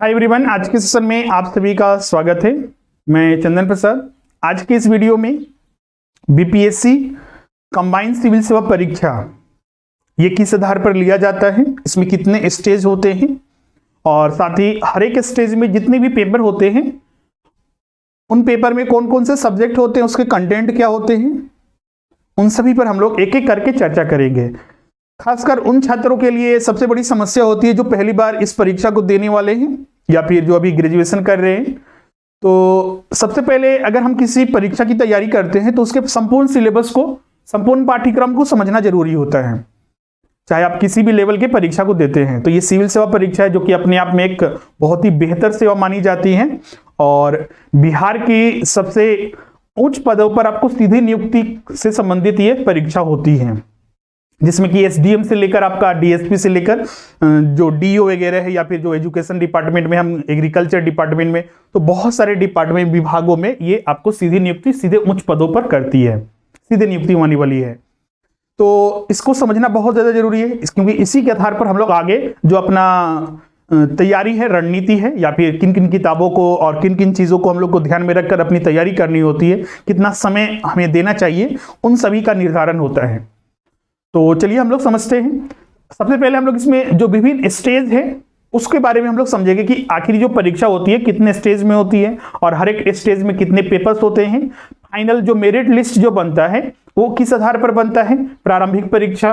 Hi everyone, आज के session में आप सभी का स्वागत है। मैं चंदन प्रसाद। आज के इस वीडियो में बीपीएससी कंबाइंड सिविल सेवा परीक्षा ये किस आधार पर लिया जाता है, इसमें कितने स्टेज होते हैं और साथ ही हर एक स्टेज में जितने भी पेपर होते हैं उन पेपर में कौन कौन से सब्जेक्ट होते हैं, उसके कंटेंट क्या होते हैं, उन सभी पर हम लोग एक एक करके चर्चा करेंगे। खासकर उन छात्रों के लिए सबसे बड़ी समस्या होती है जो पहली बार इस परीक्षा को देने वाले हैं या फिर जो अभी ग्रेजुएशन कर रहे हैं। तो सबसे पहले अगर हम किसी परीक्षा की तैयारी करते हैं तो उसके संपूर्ण सिलेबस को, संपूर्ण पाठ्यक्रम को समझना जरूरी होता है, चाहे आप किसी भी लेवल के परीक्षा को देते हैं। तो ये सिविल सेवा परीक्षा है जो कि अपने आप में एक बहुत ही बेहतर सेवा मानी जाती है और बिहार की सबसे उच्च पदों पर आपको सीधी नियुक्ति से संबंधित ये परीक्षा होती है, जिसमें कि एसडीएम से लेकर आपका डीएसपी से लेकर जो डीओ वगैरह है या फिर जो एजुकेशन डिपार्टमेंट में, हम एग्रीकल्चर डिपार्टमेंट में, तो बहुत सारे डिपार्टमेंट विभागों में ये आपको सीधी नियुक्ति सीधे उच्च पदों पर करती है, सीधे नियुक्ति होने वाली है। तो इसको समझना बहुत ज्यादा जरूरी है, क्योंकि इसी के आधार पर हम लोग आगे जो अपना तैयारी है, रणनीति है, या फिर किन किन किताबों को और किन किन चीज़ों को हम लोग को ध्यान में रखकर अपनी तैयारी करनी होती है, कितना समय हमें देना चाहिए, उन सभी का निर्धारण होता है। तो चलिए हम लोग समझते हैं। सबसे पहले हम लोग इसमें जो विभिन्न स्टेज है उसके बारे में हम लोग समझेंगे कि आखिर जो परीक्षा होती है कितने स्टेज में होती है और हर एक स्टेज में कितने पेपर्स होते हैं। फाइनल जो मेरिट लिस्ट जो बनता है वो किस आधार पर बनता है, प्रारंभिक परीक्षा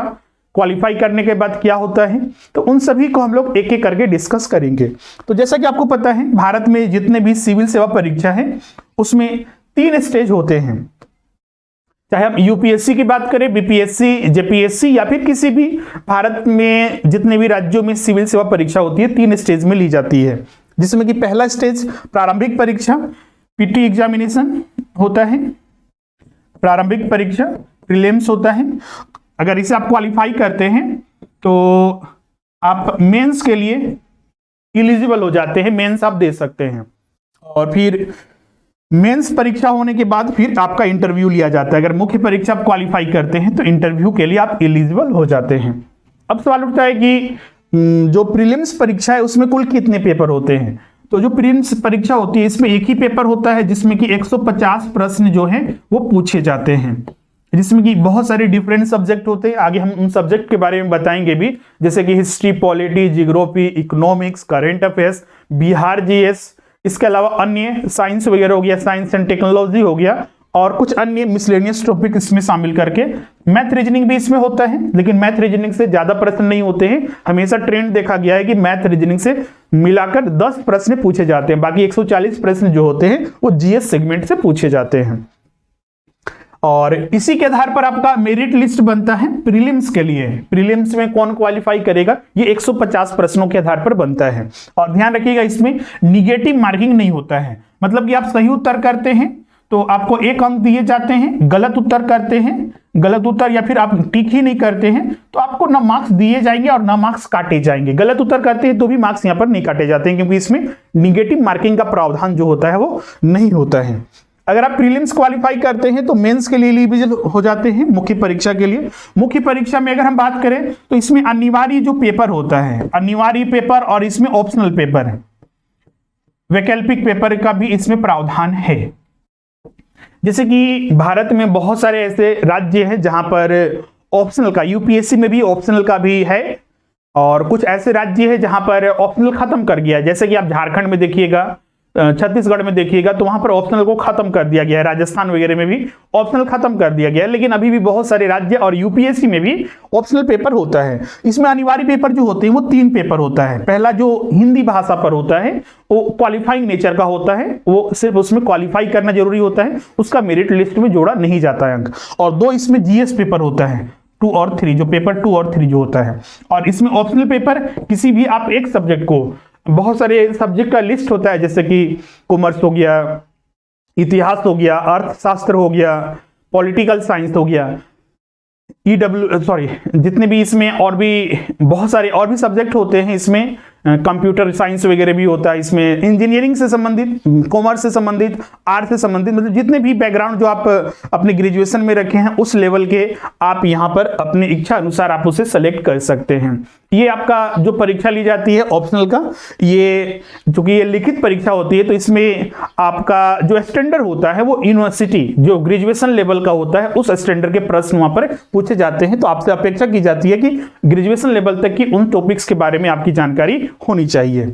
क्वालिफाई करने के बाद क्या होता है, तो उन सभी को हम लोग एक एक करके डिस्कस करेंगे। तो जैसा कि आपको पता है, भारत में जितने भी सिविल सेवा परीक्षा है उसमें 3 स्टेज होते हैं। चाहे हम यूपीएससी की बात करें, बीपीएससी, जेपीएससी या फिर किसी भी भारत में जितने भी राज्यों में सिविल सेवा परीक्षा होती है 3 स्टेज में ली जाती है, जिसमें कि पहला स्टेज प्रारंभिक परीक्षा पीटी एग्जामिनेशन होता है, प्रारंभिक परीक्षा प्रीलिम्स होता है। अगर इसे आप क्वालिफाई करते हैं तो आप मेंस के लिए एलिजिबल हो जाते हैं, मेंस आप दे सकते हैं और फिर मेंस परीक्षा होने के बाद फिर आपका इंटरव्यू लिया जाता है। अगर मुख्य परीक्षा आप क्वालिफाई करते हैं तो इंटरव्यू के लिए आप एलिजिबल हो जाते हैं। अब सवाल उठता है कि जो प्रीलिम्स परीक्षा है उसमें कुल कितने पेपर होते हैं। तो जो प्रीलिम्स परीक्षा होती है इसमें एक ही पेपर होता है जिसमें कि 150 प्रश्न जो है वो पूछे जाते हैं, जिसमें कि बहुत सारे डिफरेंट सब्जेक्ट होते हैं। आगे हम उन सब्जेक्ट के बारे में बताएंगे भी, जैसे कि history, polity, geography, economics, current affairs, Bihar GS, इसके अलावा अन्य साइंस वगैरह हो गया, साइंस एंड टेक्नोलॉजी हो गया, और कुछ अन्य मिसलेनियस टॉपिक इसमें शामिल करके मैथ रीजनिंग भी इसमें होता है। लेकिन मैथ रीजनिंग से ज्यादा प्रश्न नहीं होते हैं। हमेशा ट्रेंड देखा गया है कि मैथ रीजनिंग से मिलाकर 10 प्रश्न पूछे जाते हैं, बाकी 140 प्रश्न जो होते हैं वो जीएस सेगमेंट से पूछे जाते हैं। और इसी के आधार पर आपका मेरिट लिस्ट बनता है प्रीलिम्स के लिए। प्रीलिम्स में कौन क्वालिफाई करेगा ये 150 प्रश्नों के आधार पर बनता है। और ध्यान रखिएगा इसमें निगेटिव मार्किंग नहीं होता है, मतलब कि आप सही उत्तर करते हैं तो आपको 1 अंक दिए जाते हैं, गलत उत्तर करते हैं, गलत उत्तर या फिर आप टिक ही नहीं करते हैं तो आपको ना मार्क्स दिए जाएंगे और ना मार्क्स काटे जाएंगे। गलत उत्तर करते हैं तो भी मार्क्स यहाँ पर नहीं काटे जाते हैं, क्योंकि इसमें निगेटिव मार्किंग का प्रावधान जो होता है वो नहीं होता है। अगर आप प्रीलिम्स क्वालिफाई करते हैं तो मेंस के लिए एलिजिबल हो जाते हैं मुख्य परीक्षा के लिए। मुख्य परीक्षा में अगर हम बात करें तो इसमें अनिवार्य जो पेपर होता है, अनिवार्य पेपर, और इसमें ऑप्शनल पेपर है, वैकल्पिक पेपर का भी इसमें प्रावधान है। जैसे कि भारत में बहुत सारे ऐसे राज्य हैं जहां पर ऑप्शनल का, यूपीएससी में भी ऑप्शनल का भी है, और कुछ ऐसे राज्य हैं जहां पर ऑप्शनल खत्म कर गया है। जैसे कि आप झारखंड में देखिएगा, छत्तीसगढ़ में देखिएगा तो वहां पर ऑप्शनल को खत्म कर दिया गया है, राजस्थान वगैरह में भी ऑप्शनल खत्म कर दिया गया है। लेकिन अभी भी बहुत सारे राज्य और यूपीएससी में भी ऑप्शनल पेपर होता है। इसमें अनिवार्य पेपर जो होते हैं वो 3 पेपर होता है। पहला जो हिंदी भाषा पर होता है वो क्वालिफाइंग नेचर का होता है, वो सिर्फ उसमें क्वालिफाई करना जरूरी होता है, उसका मेरिट लिस्ट में जोड़ा नहीं जाता है अंक। और 2 इसमें जीएस पेपर होता है, 2 और 3, जो पेपर 2 और 3 जो होता है। और इसमें ऑप्शनल पेपर किसी भी आप एक सब्जेक्ट को, बहुत सारे सब्जेक्ट का लिस्ट होता है, जैसे कि कॉमर्स हो गया, इतिहास हो गया, अर्थशास्त्र हो गया, पॉलिटिकल साइंस हो गया, जितने भी इसमें और भी बहुत सारे और भी सब्जेक्ट होते हैं इसमें, कंप्यूटर साइंस वगैरह भी होता है इसमें, इंजीनियरिंग से संबंधित, कॉमर्स से संबंधित, आर्ट से संबंधित, मतलब जितने भी बैकग्राउंड जो आप अपने ग्रेजुएशन में रखे हैं उस लेवल के आप यहाँ पर अपनी इच्छा अनुसार आप उसे सेलेक्ट कर सकते हैं। ये आपका जो परीक्षा ली जाती है ऑप्शनल का, ये चूंकि ये लिखित परीक्षा होती है तो इसमें आपका जो स्टैंडर्ड होता है वो यूनिवर्सिटी जो ग्रेजुएशन लेवल का होता है उस स्टैंडर्ड के प्रश्न वहां पर पूछे जाते हैं। तो आपसे अपेक्षा की जाती है कि ग्रेजुएशन लेवल तक की उन टॉपिक्स के बारे में आपकी जानकारी होनी चाहिए।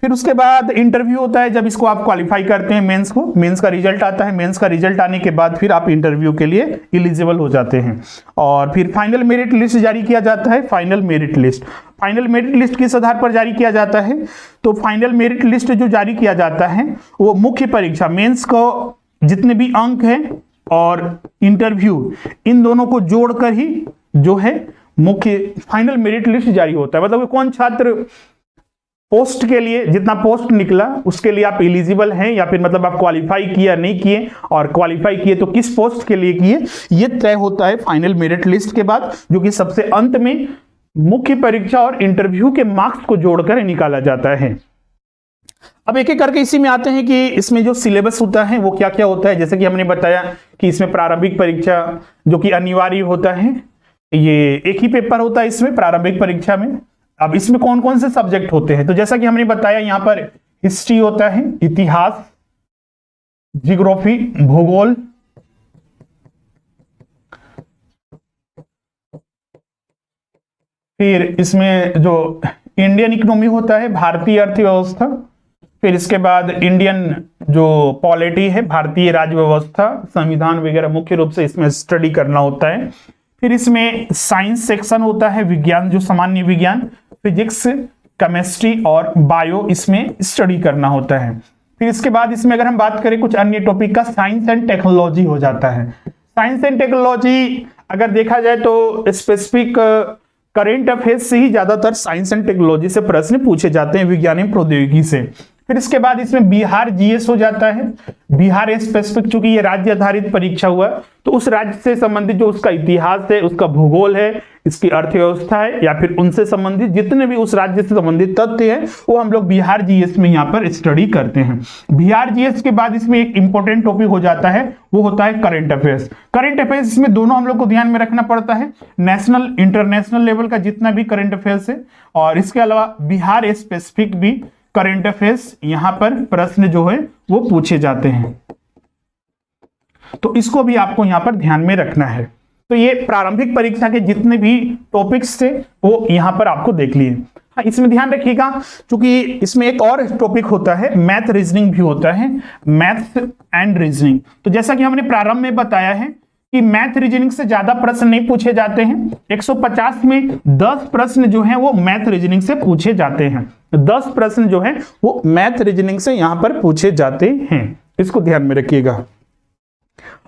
फिर उसके बाद इंटरव्यू होता है, जब इसको आप क्वालिफाई करते हैं मेंस को, मेंस का रिजल्ट आता है, मेंस का रिजल्ट आने के बाद फिर आप इंटरव्यू के लिए एलिजिबल हो जाते हैं। और फिर फाइनल मेरिट लिस्ट जारी किया जाता है। फाइनल मेरिट लिस्ट किस आधार पर जारी किया जाता है? तो फाइनल मेरिट लिस्ट जो जारी किया जाता है वो मुख्य परीक्षा मेंस को जितने भी अंक हैं और इंटरव्यू इन दोनों को जोड़कर ही जो है मुख्य फाइनल मेरिट लिस्ट जारी होता है। मतलब कौन छात्र पोस्ट के लिए जितना पोस्ट निकला उसके लिए आप एलिजिबल हैं, या फिर मतलब आप क्वालिफाई किया नहीं किए, और क्वालिफाई किए तो किस पोस्ट के लिए किए, ये तय होता है फाइनल मेरिट लिस्ट के बाद, जो कि सबसे अंत में मुख्य परीक्षा और इंटरव्यू के मार्क्स को जोड़कर निकाला जाता है। अब एक एक करके इसी में आते हैं कि इसमें जो सिलेबस होता है वो क्या क्या होता है। जैसे कि हमने बताया कि इसमें प्रारंभिक परीक्षा जो कि अनिवार्य होता है, ये एक ही पेपर होता है इसमें प्रारंभिक परीक्षा में। अब इसमें कौन कौन से सब्जेक्ट होते हैं, तो जैसा कि हमने बताया यहां पर हिस्ट्री होता है, इतिहास, जियोग्राफी, भूगोल, फिर इसमें जो इंडियन इकोनॉमी होता है, भारतीय अर्थव्यवस्था, फिर इसके बाद इंडियन जो पॉलिटी है, भारतीय राज्य व्यवस्था, संविधान वगैरह मुख्य रूप से इसमें स्टडी करना होता है। फिर इसमें साइंस सेक्शन होता है, विज्ञान जो सामान्य विज्ञान, फिजिक्स, केमिस्ट्री और बायो इसमें स्टडी करना होता है। फिर इसके बाद इसमें अगर हम बात करें कुछ अन्य टॉपिक का, साइंस एंड टेक्नोलॉजी हो जाता है। साइंस एंड टेक्नोलॉजी अगर देखा जाए तो स्पेसिफिक करेंट अफेयर्स से ही ज्यादातर साइंस एंड टेक्नोलॉजी से प्रश्न पूछे जाते हैं, विज्ञान एवं प्रौद्योगिकी से। फिर इसके बाद इसमें बिहार जीएस हो जाता है। बिहार स्पेसिफिक चूंकि ये राज्य आधारित परीक्षा हुआ तो उस राज्य से संबंधित जो उसका इतिहास है, उसका भूगोल है, इसकी अर्थव्यवस्था है, या फिर उनसे संबंधित जितने भी उस राज्य से संबंधित तथ्य है वो हम लोग बिहार जीएस में यहाँ पर स्टडी करते हैं। बिहार जीएस के बाद इसमें एक इंपॉर्टेंट टॉपिक हो जाता है, वो होता है करंट अफेयर्स। करंट अफेयर्स इसमें दोनों हम लोग को ध्यान में रखना पड़ता है, नेशनल इंटरनेशनल लेवल का जितना भी करंट अफेयर्स है, और इसके अलावा बिहार स्पेसिफिक भी करंट अफेयर्स यहाँ पर प्रश्न जो है वो पूछे जाते हैं। तो इसको भी आपको यहाँ पर ध्यान में रखना है। तो ये प्रारंभिक परीक्षा के जितने भी टॉपिक्स थे वो यहाँ पर आपको देख लिए। हाँ, इसमें ध्यान रखिएगा क्योंकि इसमें एक और टॉपिक होता है, मैथ रीजनिंग भी होता है, मैथ एंड रीजनिंग। तो जैसा कि हमने प्रारंभ में बताया है कि मैथ रीजनिंग से ज्यादा प्रश्न नहीं पूछे जाते हैं। 150 में 10 प्रश्न जो हैं वो मैथ रीजनिंग से पूछे जाते हैं। 10 प्रश्न जो हैं वो मैथ रीजनिंग से यहां पर पूछे जाते हैं, इसको ध्यान में रखिएगा।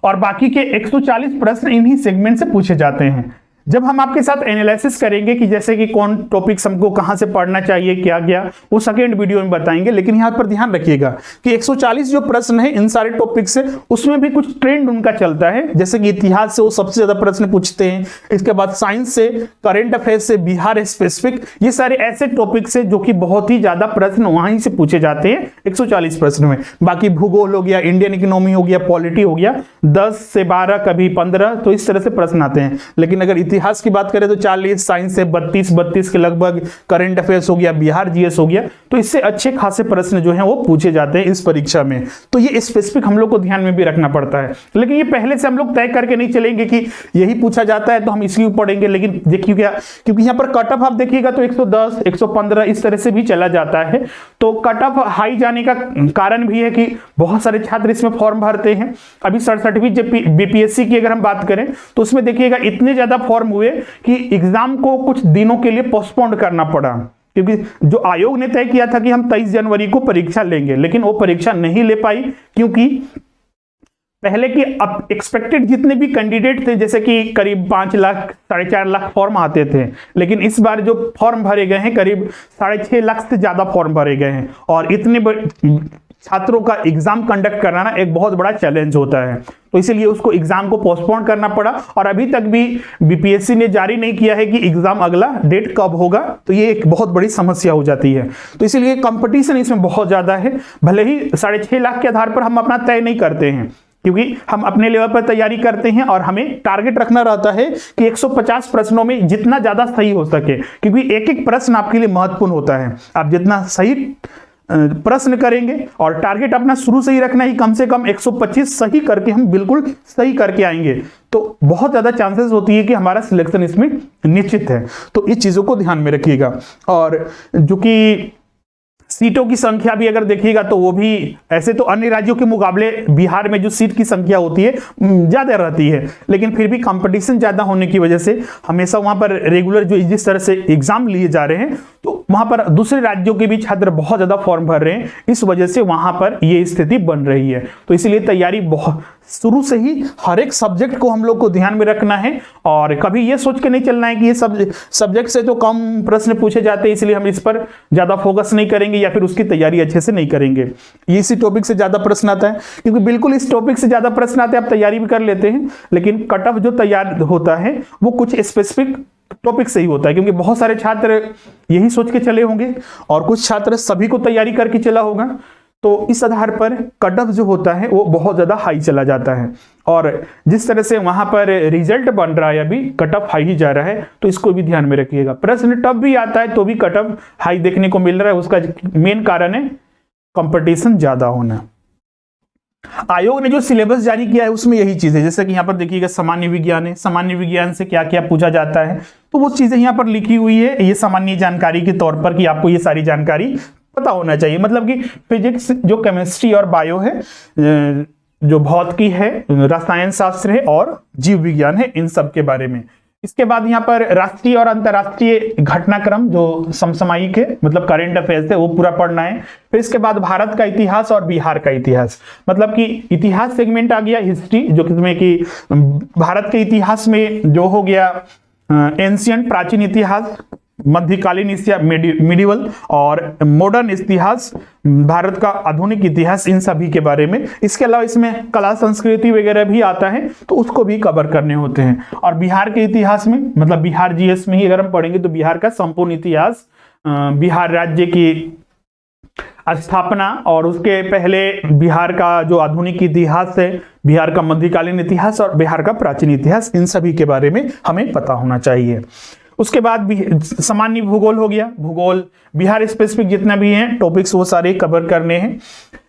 और बाकी के 140 प्रश्न इन्हीं सेगमेंट से पूछे जाते हैं। जब हम आपके साथ एनालिसिस करेंगे कि जैसे कि कौन टॉपिक्स हमको कहां से पढ़ना चाहिए, क्या क्या, वो सेकेंड वीडियो में बताएंगे। लेकिन यहां पर ध्यान रखिएगा कि 140 जो प्रश्न है इन सारे टॉपिक से, उसमें भी कुछ ट्रेंड उनका चलता है। जैसे कि इतिहास से वो सबसे ज्यादा प्रश्न पूछते हैं, इसके बाद साइंस से, करंट अफेयर्स से, बिहार स्पेसिफिक, ये सारे ऐसे टॉपिक्स है जो कि बहुत ही ज्यादा प्रश्न वहीं से पूछे जाते हैं 140 प्रश्न में। बाकी भूगोल हो गया, इंडियन इकोनॉमी हो गया, पॉलिटी हो गया, 10 से 12, कभी 15, तो इस तरह से प्रश्न आते हैं। लेकिन अगर इतिहास की बात करें तो 40, साइंस से 32 के लगभग, करंट अफेयर्स हो गया, बिहार जीएस हो गया, तो इससे अच्छे खासे प्रश्न जो हैं वो पूछे जाते हैं इस परीक्षा में। तो ये स्पेसिफिक हम लोग को ध्यान में भी रखना पड़ता है। लेकिन ये पहले से हम लोग तय करके नहीं चलेंगे कि यही पूछा जाता है तो हम इसी पढ़ेंगे। लेकिन देखिए क्या, क्योंकि यहाँ पर कट ऑफ आप देखिएगा तो 110, 115 इस तरह से भी चला जाता है। तो कट ऑफ हाई जाने का कारण भी है कि बहुत सारे छात्र इसमें फॉर्म भरते हैं। अभी 67वीं बीपीएससी की अगर हम बात करें तो उसमें देखिएगा इतने ज्यादा फॉर्म हुए कि एग्जाम को कुछ दिनों के लिए पोस्टपोन करना पड़ा, क्योंकि जो आयोग ने तय किया था कि हम 23 जनवरी को परीक्षा लेंगे, लेकिन वो परीक्षा नहीं ले पाई क्योंकि पहले के अब एक्सपेक्टेड जितने भी कैंडिडेट थे, जैसे कि करीब 5 लाख 4.5 लाख फॉर्म आते थे, लेकिन इस बार जो फॉर्म भरे गए हैं करीब 6.5 लाख से ज्यादा फॉर्म भरे गए हैं। और इतने छात्रों का एग्जाम कंडक्ट कराना एक बहुत बड़ा चैलेंज होता है। तो इसीलिए उसको एग्जाम को पोस्टपोन करना पड़ा और अभी तक भी बीपीएससी ने जारी नहीं किया है कि एग्जाम अगला डेट कब होगा। तो ये एक बहुत बड़ी समस्या हो जाती है। तो इसीलिए कंपटीशन इसमें बहुत ज्यादा है। भले ही 6.5 लाख के आधार पर हम अपना तय नहीं करते हैं, क्योंकि हम अपने लेवल पर तैयारी करते हैं और हमें टारगेट रखना रहता है कि 150 प्रश्नों में जितना ज्यादा सही हो सके, क्योंकि एक एक प्रश्न आपके लिए महत्वपूर्ण होता है। आप जितना सही प्रश्न करेंगे और टारगेट अपना शुरू से ही रखना ही कम से कम 125 सही करके हम बिल्कुल सही करके आएंगे, तो बहुत ज्यादा चांसेस होती है कि हमारा सिलेक्शन इसमें निश्चित है। तो इस चीजों को ध्यान में रखिएगा। और जो कि सीटों की संख्या भी अगर देखिएगा तो वो भी ऐसे तो अन्य राज्यों के मुकाबले बिहार में जो सीट की संख्या होती है ज्यादा रहती है, लेकिन फिर भी कंपटीशन ज्यादा होने की वजह से हमेशा वहां पर रेगुलर जो जिस तरह से एग्जाम लिए जा रहे हैं तो वहां पर दूसरे राज्यों के भी छात्र बहुत ज्यादा फॉर्म भर रहे हैं, इस वजह से वहां पर ये स्थिति बन रही है। तो इसलिए तैयारी बहुत शुरू से ही हर एक सब्जेक्ट को हम लोग को ध्यान में रखना है और कभी ये सोच के नहीं चलना है कि ये सब्जेक्ट से तो कम प्रश्न पूछे जाते हैं इसलिए हम इस पर ज्यादा फोकस नहीं करेंगे या फिर उसकी तैयारी अच्छे से नहीं करेंगे। ये इसी टॉपिक से ज्यादा प्रश्न आता है, क्योंकि बिल्कुल इस टॉपिक से ज्यादा प्रश्न आते हैं, आप तैयारी भी कर लेते हैं, लेकिन कट ऑफ जो तैयार होता है वो कुछ स्पेसिफिक टॉपिक से ही होता है, क्योंकि बहुत सारे छात्र यही सोच के चले होंगे और कुछ छात्र सभी को तैयारी करके चला होगा। तो इस आधार पर कट ऑफ जो होता है वो बहुत ज्यादा हाई चला जाता है और जिस तरह से वहां पर रिजल्ट बन रहा है अभी कट ऑफ हाई ही जा रहा है, तो इसको भी ध्यान में रखिएगा। प्रश्न टफ भी आता है तो भी कट ऑफ हाई देखने को मिल रहा है, उसका मेन कारण है कंपटीशन ज्यादा होना। आयोग ने जो सिलेबस जारी किया है उसमें यही चीज है, जैसे कि यहाँ पर देखिएगा सामान्य विज्ञान है, सामान्य विज्ञान से क्या क्या पूछा जाता है तो वो चीजें यहाँ पर लिखी हुई है। ये सामान्य जानकारी के तौर पर कि आपको ये सारी जानकारी पता होना चाहिए, मतलब कि फिजिक्स जो केमिस्ट्री और बायो है, जो भौतिकी है, रसायन शास्त्र है और जीव विज्ञान है, इन सब के बारे में। इसके बाद यहाँ पर राष्ट्रीय और अंतर्राष्ट्रीय घटनाक्रम जो समसामयिक है, मतलब करंट अफेयर्स है, वो पूरा पढ़ना है। फिर इसके बाद भारत का इतिहास और बिहार का इतिहास, मतलब कि इतिहास सेगमेंट आ गया, हिस्ट्री जो किसमें कि भारत के इतिहास में जो हो गया एंशियंट प्राचीन इतिहास, मध्यकालीन मिडिवल और मॉडर्न इतिहास, भारत का आधुनिक इतिहास, इन सभी के बारे में। इसके अलावा इसमें कला संस्कृति वगैरह भी आता है तो उसको भी कवर करने होते हैं। और बिहार के इतिहास में, मतलब बिहार जीएस में ही अगर हम पढ़ेंगे तो बिहार का संपूर्ण इतिहास, बिहार राज्य की स्थापना और उसके पहले बिहार का जो आधुनिक इतिहास है, बिहार का मध्यकालीन इतिहास और बिहार का प्राचीन इतिहास, इन सभी के बारे में हमें पता होना चाहिए। उसके बाद सामान्य भूगोल हो गया, भूगोल बिहार स्पेसिफिक जितना भी हैं टॉपिक्स वो सारे कवर करने हैं।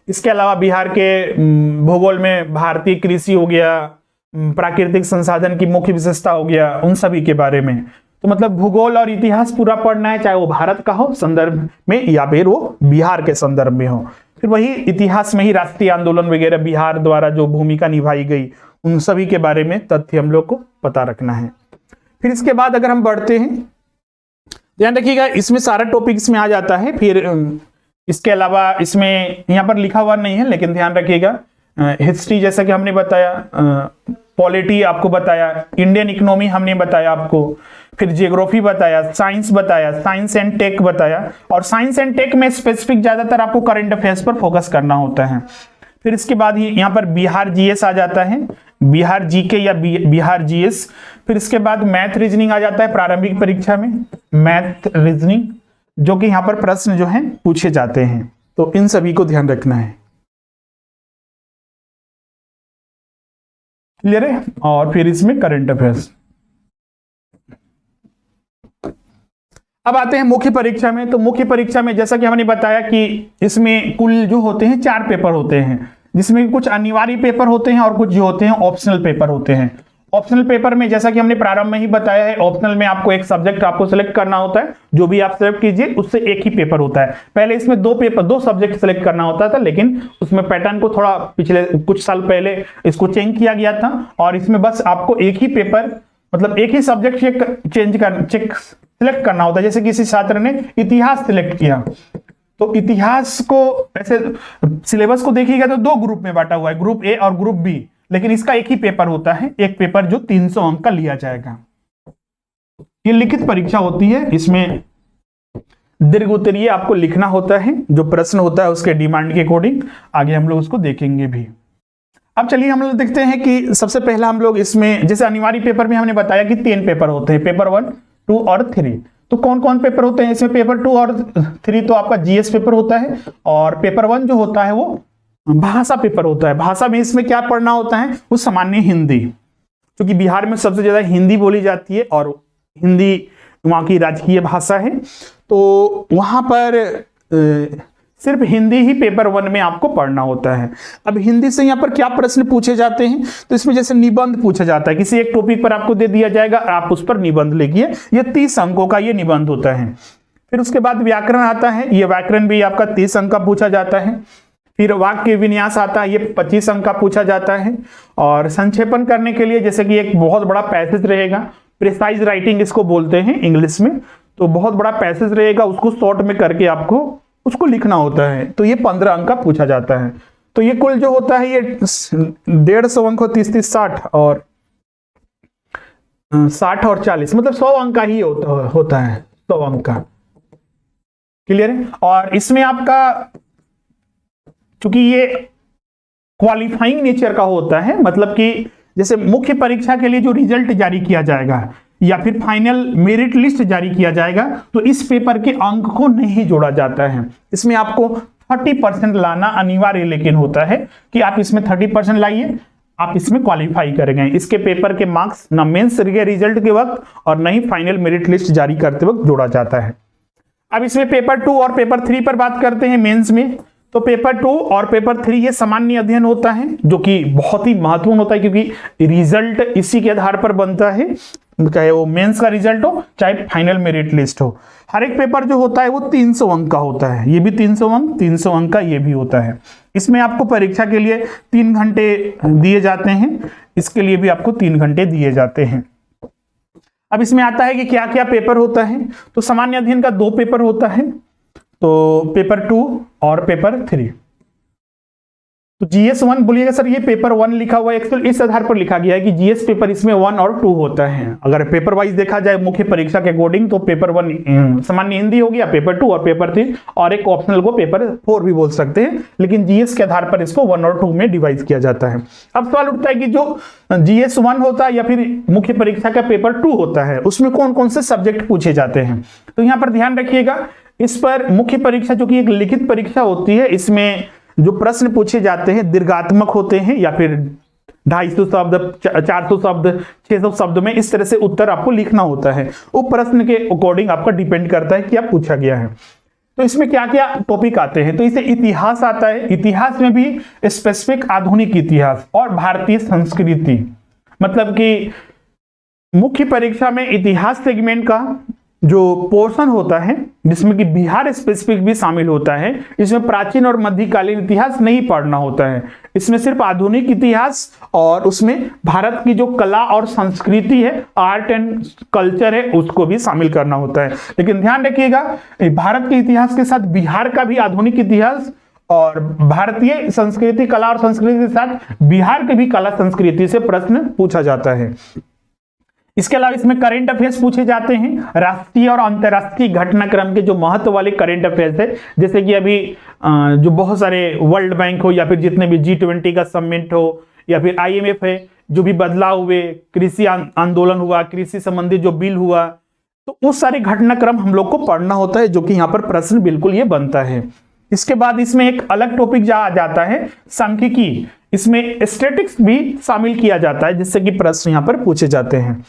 इसके अलावा बिहार के भूगोल में भारतीय कृषि हो गया, प्राकृतिक संसाधन की मुख्य विशेषता हो गया, उन सभी के बारे में। तो मतलब भूगोल और इतिहास पूरा पढ़ना है, चाहे वो भारत का हो संदर्भ में या फिर वो बिहार के संदर्भ में हो। फिर वही इतिहास में ही राष्ट्रीय आंदोलन वगैरह बिहार द्वारा जो भूमिका निभाई गई, उन सभी के बारे में तथ्य हम लोग को पता रखना है। फिर इसके बाद अगर हम बढ़ते हैं, ध्यान रखिएगा इसमें सारा टॉपिक इसमें आ जाता है। फिर इसके अलावा इसमें यहाँ पर लिखा हुआ नहीं है, लेकिन ध्यान रखिएगा हिस्ट्री जैसा कि हमने बताया, पॉलिटी आपको बताया, इंडियन इकोनॉमी हमने बताया आपको, फिर जियोग्राफी बताया, साइंस बताया, साइंस एंड टेक बताया, और साइंस एंड टेक में स्पेसिफिक ज्यादातर आपको करंट अफेयर्स पर फोकस करना होता है। फिर इसके बाद ही यहाँ पर बिहार जीएस आ जाता है, बिहार जीके या बिहार जीएस। फिर इसके बाद मैथ रीजनिंग आ जाता है प्रारंभिक परीक्षा में, मैथ रीजनिंग जो कि यहाँ पर प्रश्न जो हैं पूछे जाते हैं, तो इन सभी को ध्यान रखना है। क्लियर है? और फिर इसमें करंट अफेयर्स। अब आते हैं मुख्य परीक्षा में। तो मुख्य परीक्षा में जैसा कि हमने बताया कि इसमें कुल जो होते हैं 4 पेपर होते हैं, जिसमें कुछ अनिवार्य पेपर होते हैं और कुछ जो होते हैं ऑप्शनल पेपर होते हैं। ऑप्शनल पेपर में जैसा कि हमने प्रारंभ में ही बताया है, ऑप्शनल में आपको एक सब्जेक्ट आपको सिलेक्ट करना होता है, जो भी आप सिलेक्ट कीजिए उससे एक ही पेपर होता है। पहले इसमें 2 सब्जेक्ट सिलेक्ट करना होता था, लेकिन उसमें पैटर्न को थोड़ा पिछले कुछ साल पहले इसको चेंज किया गया था और इसमें बस आपको एक ही पेपर, मतलब एक ही सब्जेक्ट सिलेक्ट करना होता है। जैसे किसी छात्र ने इतिहास सिलेक्ट किया तो इतिहास को ऐसे सिलेबस को देखिएगा तो 2 ग्रुप में बांटा हुआ है, ग्रुप ए और ग्रुप बी, लेकिन इसका एक ही पेपर होता है, एक पेपर जो 300 अंक का लिया जाएगा। ये लिखित परीक्षा होती है, इसमें दीर्घ उत्तरीय आपको लिखना होता है, जो प्रश्न होता है उसके डिमांड के अकॉर्डिंग। आगे हम लोग उसको देखेंगे भी। अब चलिए हम लोग देखते हैं कि सबसे पहला हम लोग इसमें, जैसे अनिवार्य पेपर में हमने बताया कि 3 पेपर होते हैं, पेपर 1, 2 और 3। तो कौन कौन पेपर होते हैं इसमें? पेपर 2 और 3 तो आपका जीएस पेपर होता है, और पेपर 1 जो होता है वो भाषा पेपर होता है। भाषा में इसमें क्या पढ़ना होता है? वो सामान्य हिंदी, क्योंकि बिहार में सबसे ज्यादा हिंदी बोली जाती है और हिंदी वहाँ की राजकीय भाषा है, तो वहां पर सिर्फ हिंदी ही पेपर 1 में आपको पढ़ना होता है। अब हिंदी से यहाँ पर क्या प्रश्न पूछे जाते हैं? तो इसमें जैसे निबंध पूछा जाता है, किसी एक टॉपिक पर आपको दे दिया जाएगा, आप उस पर निबंध लिखिए, ये 30 अंकों का ये निबंध होता है। फिर उसके बाद व्याकरण आता है, ये व्याकरण भी आपका 30 अंक का पूछा जाता है। फिर वाक्य विन्यास आता है, ये 25 अंक का पूछा जाता है। और संक्षेपण करने के लिए जैसे कि एक बहुत बड़ा पैसेज रहेगा, प्रिसाइज राइटिंग इसको बोलते हैं इंग्लिश में, तो बहुत बड़ा पैसेज रहेगा, उसको शॉर्ट में करके आपको उसको लिखना होता है, तो ये 15 अंक का पूछा जाता है। तो ये कुल जो होता है ये 150 अंक हो, 30-30 60 और 60 और 40, मतलब 100 अंक का ही होता है, 100 अंक का। क्लियर है? और इसमें आपका चूंकि ये क्वालिफाइंग नेचर का होता है, मतलब कि जैसे मुख्य परीक्षा के लिए जो रिजल्ट जारी किया जाएगा या फिर फाइनल मेरिट लिस्ट जारी किया जाएगा, तो इस पेपर के अंक को नहीं जोड़ा जाता है। इसमें आपको 30% लाना अनिवार्य लेकिन होता है कि आप इसमें 30% लाइए, आप इसमें क्वालिफाई करेंगे। इसके पेपर के मार्क्स न मेंस के रिजल्ट के वक्त और न ही फाइनल मेरिट लिस्ट जारी करते वक्त जोड़ा जाता है। अब इसमें पेपर 2 और पेपर 3 पर बात करते हैं मेंस में। तो पेपर 2 और पेपर 3 ये सामान्य अध्ययन होता है, जो कि बहुत ही महत्वपूर्ण होता है, क्योंकि रिजल्ट इसी के आधार पर बनता है, चाहे वो मेंस का रिजल्ट हो चाहे फाइनल मेरिट लिस्ट हो। हर एक पेपर जो होता है वो 300 अंक का होता है, ये भी 300 अंक का ये भी होता है। इसमें आपको परीक्षा के लिए 3 घंटे दिए जाते हैं, इसके लिए भी आपको 3 घंटे दिए जाते हैं। अब इसमें आता है कि क्या क्या पेपर होता है। तो सामान्य अध्ययन का 2 पेपर होता है, तो पेपर 2 और पेपर 3। तो जीएस 1 बोलिएगा सर ये पेपर 1 लिखा हुआ है, एक्चुअली इस आधार पर लिखा गया है कि जीएस पेपर इसमें 1 और 2 होता है। अगर पेपर वाइज देखा जाए मुख्य परीक्षा के अकॉर्डिंग, तो पेपर 1 सामान्य हिंदी हो गया, पेपर 2 और पेपर 3, और एक ऑप्शनल को पेपर 4 भी बोल सकते हैं, लेकिन जीएस के आधार पर इसको 1 और 2 में डिवाइड किया जाता है। अब सवाल उठता है कि जो जीएस 1 होता है या फिर मुख्य परीक्षा का पेपर 2 होता है, उसमें कौन कौन से सब्जेक्ट पूछे जाते हैं? तो यहाँ पर ध्यान रखिएगा, इस पर मुख्य परीक्षा जो कि एक लिखित परीक्षा होती है, इसमें जो प्रश्न पूछे जाते हैं दीर्घात्मक होते हैं, या फिर 250 शब्द, 400 शब्द, 600 शब्द में इस तरह से उत्तर आपको लिखना होता है। वो प्रश्न के अकॉर्डिंग आपका डिपेंड करता है कि आप पूछा गया है। तो इसमें क्या क्या टॉपिक आते हैं? तो इसे इतिहास आता है, इतिहास में भी स्पेसिफिक आधुनिक इतिहास और भारतीय संस्कृति, मतलब कि मुख्य परीक्षा में इतिहास सेगमेंट का जो पोर्शन होता है, जिसमें कि बिहार स्पेसिफिक भी शामिल होता है, इसमें प्राचीन और मध्यकालीन इतिहास नहीं पढ़ना होता है, इसमें सिर्फ आधुनिक इतिहास और उसमें भारत की जो कला और संस्कृति है, आर्ट एंड कल्चर है, उसको भी शामिल करना होता है। लेकिन ध्यान रखिएगा, भारत के इतिहास के साथ बिहार का भी आधुनिक इतिहास और भारतीय संस्कृति, कला और संस्कृति के साथ बिहार के भी कला संस्कृति से प्रश्न पूछा जाता है। इसके अलावा इसमें करंट अफेयर्स पूछे जाते हैं, राष्ट्रीय और अंतर्राष्ट्रीय घटनाक्रम के जो महत्व वाले करंट अफेयर्स है, जैसे कि अभी जो बहुत सारे वर्ल्ड बैंक हो या फिर जितने भी G20 का समिट हो या फिर IMF है, जो भी बदलाव हुए, कृषि आंदोलन हुआ, कृषि संबंधी जो बिल हुआ, तो उस सारे घटनाक्रम हम लोग को पढ़ना होता है, जो कि यहाँ पर प्रश्न बिल्कुल ये बनता है। इसके बाद इसमें एक अलग टॉपिक आ जाता है सांख्यिकी, इसमें स्टैटिस्टिक्स भी शामिल किया जाता है, जिससे कि प्रश्न यहाँ पर पूछे जाते हैं।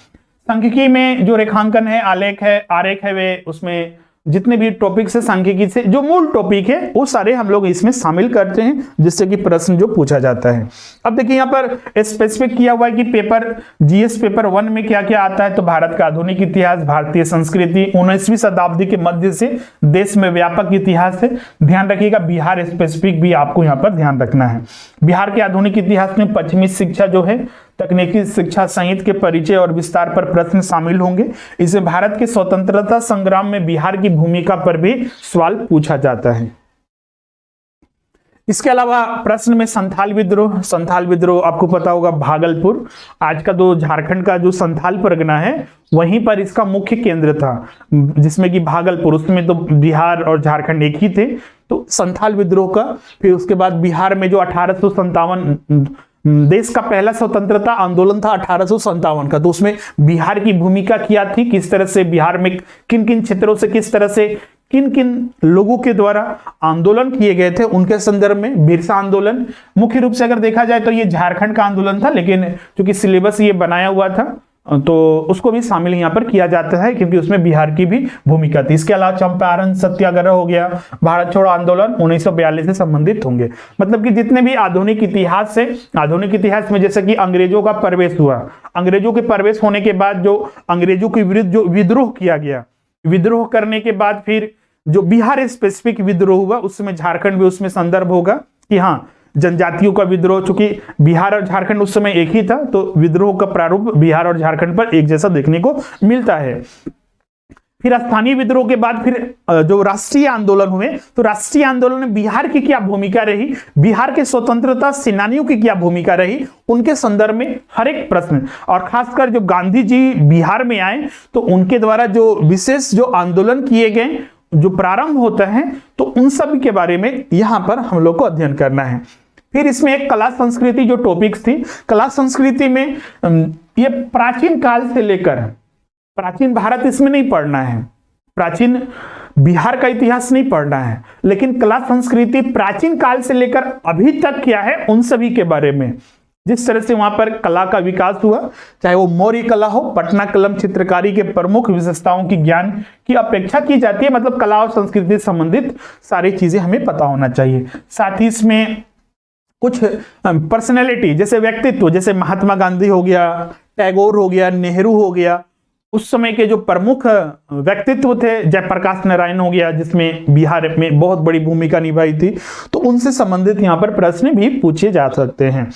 सांख्यिकी में जो रेखांकन है, आलेख है, आरेख है, वे उसमें जितने भी टॉपिक्स है सांख्यिकी से जो मूल टॉपिक है वो सारे हम लोग इसमें शामिल करते हैं, जिससे कि प्रश्न जो पूछा जाता है। अब देखिए यहाँ पर स्पेसिफिक किया हुआ है कि पेपर जीएस पेपर 1 में क्या क्या आता है। तो भारत का आधुनिक इतिहास, भारतीय संस्कृति, 19वीं शताब्दी के मध्य से देश में व्यापक इतिहास है। ध्यान रखिएगा बिहार स्पेसिफिक भी आपको यहाँ पर ध्यान रखना है। बिहार के आधुनिक इतिहास में पश्चिमी शिक्षा जो है, तकनीकी शिक्षा सहित के परिचय और विस्तार पर प्रश्न शामिल होंगे। इसमें भारत के स्वतंत्रता संग्राम में बिहार की भूमिका पर भी सवाल पूछा जाता है। इसके अलावा प्रश्न में संथाल विद्रोह आपको पता होगा, भागलपुर, आज का जो झारखंड का जो संथाल परगना है वहीं पर इसका मुख्य केंद्र था, जिसमें कि भागलपुर, उसमें तो बिहार और झारखंड एक ही थे। तो संथाल विद्रोह का, फिर उसके बाद बिहार में जो 1857 देश का पहला स्वतंत्रता आंदोलन था 1857 का, तो उसमें बिहार की भूमिका क्या थी, किस तरह से बिहार में किन किन क्षेत्रों से किस तरह से किन किन लोगों के द्वारा आंदोलन किए गए थे, उनके संदर्भ में बिरसा आंदोलन। मुख्य रूप से अगर देखा जाए तो ये झारखंड का आंदोलन था, लेकिन चूंकि सिलेबस ये बनाया हुआ था तो उसको भी शामिल यहाँ पर किया जाता है, क्योंकि उसमें बिहार की भी भूमिका थी। इसके अलावा चंपारण सत्याग्रह हो गया, भारत छोड़ो आंदोलन 1942 से संबंधित होंगे। मतलब कि जितने भी आधुनिक इतिहास में जैसे कि अंग्रेजों का प्रवेश हुआ, अंग्रेजों के प्रवेश होने के बाद जो अंग्रेजों के विरुद्ध जो विद्रोह किया गया, विद्रोह करने के बाद फिर जो बिहार स्पेसिफिक विद्रोह हुआ, उसमें झारखंड भी उसमें संदर्भ होगा कि हाँ जनजातियों का विद्रोह, चूंकि बिहार और झारखंड उस समय एक ही था, तो विद्रोह का प्रारूप बिहार और झारखंड पर एक जैसा देखने को मिलता है। फिर स्थानीय विद्रोह के बाद फिर जो राष्ट्रीय आंदोलन हुए, तो राष्ट्रीय आंदोलन में बिहार की क्या भूमिका रही, बिहार के स्वतंत्रता सेनानियों की क्या भूमिका रही, उनके संदर्भ में हर एक प्रश्न, और खासकर जो गांधी जी बिहार में आए तो उनके द्वारा जो विशेष जो आंदोलन किए गए, जो प्रारंभ होता है, तो उन सब के बारे में यहां पर हम लोग को अध्ययन करना है। फिर इसमें एक कला संस्कृति जो टॉपिक्स थी, कला संस्कृति में ये प्राचीन काल से लेकर प्राचीन भारत इसमें नहीं पढ़ना है, प्राचीन बिहार का इतिहास नहीं पढ़ना है, लेकिन कला संस्कृति प्राचीन काल से लेकर अभी तक क्या है उन सभी के बारे में, जिस तरह से वहां पर कला का विकास हुआ, चाहे वो मौर्य कला हो, पटना कलम चित्रकारी के प्रमुख विशेषताओं की ज्ञान की अपेक्षा की जाती है। मतलब कला और संस्कृति से संबंधित सारी चीजें हमें पता होना चाहिए। साथ ही इसमें कुछ पर्सनैलिटी जैसे व्यक्तित्व, जैसे महात्मा गांधी हो गया, टैगोर हो गया, नेहरू हो गया, उस समय के जो प्रमुख व्यक्तित्व थे, जयप्रकाश नारायण हो गया जिसमें बिहार में बहुत बड़ी भूमिका निभाई थी, तो उनसे संबंधित यहाँ पर प्रश्न भी पूछे जा सकते हैं।